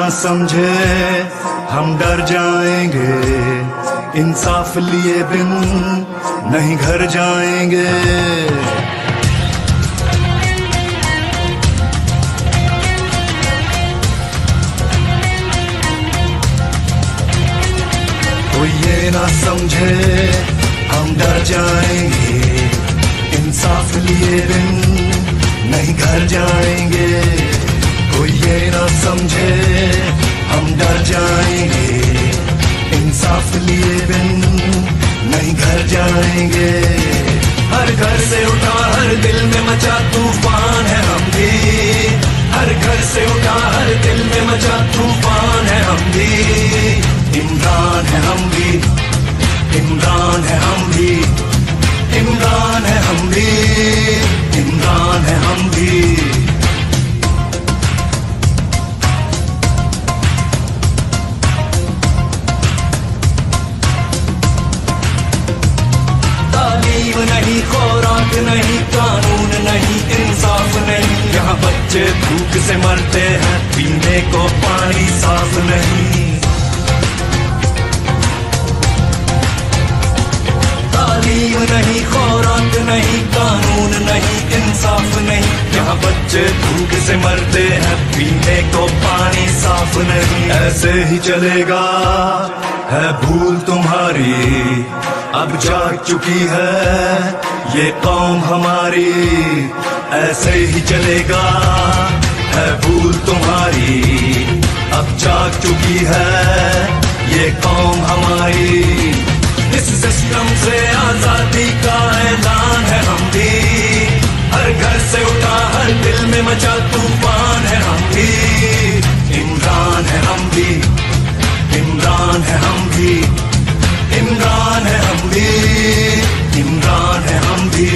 ना समझे हम डर जाएंगे, इंसाफ लिए बिन नहीं घर जाएंगे। कोई ये ना समझे हम डर जाएंगे, इंसाफ लिए बिन नहीं घर जाएंगे। कोई ये ना समझे हम डर जाएंगे, इंसाफ लिए बिन नहीं घर जाएंगे। हर घर से उठा हर दिल में मचा तूफान है हम भी, हर घर से उठा हर दिल में मचा तूफान है हम भी। इमरान है हम भी, इमरान है हम भी, इमरान है हम भी, इमरान है हम भी। तालीम नहीं, खुराक नहीं, कानून नहीं, इंसाफ नहीं। यहाँ बच्चे भूख से मरते हैं, पीने को पानी साफ नहीं। तालीम नहीं, खुराक नहीं, कानून नहीं, इंसाफ नहीं। यहाँ बच्चे भूख से मरते हैं, पीने को पानी साफ नहीं। ऐसे ही चलेगा है भूल तुम्हारी, अब जाग चुकी है ये कौम हमारी। ऐसे ही चलेगा है भूल तुम्हारी, अब जाग चुकी है ये कौम हमारी। इस सिस्टम से आजादी का ऐलान है हम भी, हर घर से उठा हर दिल में मचा तूफान है हम भी। इमरान है हम भी, इमरान है हम भी, इमरान है हम भी, इमरान है हम भी।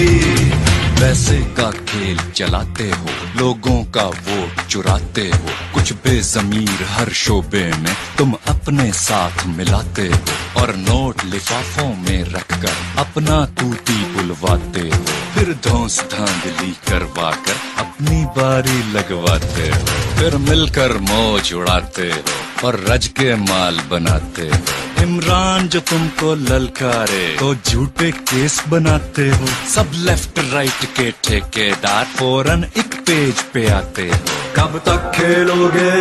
पैसे का खेल चलाते हो, लोगों का वोट चुराते हो, कुछ बेजमीर हर शोबे में तुम अपने साथ मिलाते हो। और नोट लिफाफों में रखकर अपना तूती बुलवाते हो, फिर धौंस धांधली करवा कर अपनी बारी लगवाते हो। फिर मिलकर मौज उड़ाते हो और रज के माल बनाते हो। इमरान जो तुमको ललकारे तो झूठे केस बनाते हो। सब लेफ्ट राइट के ठेकेदार फौरन एक पेज पे आते हो। कब तक खेलोगे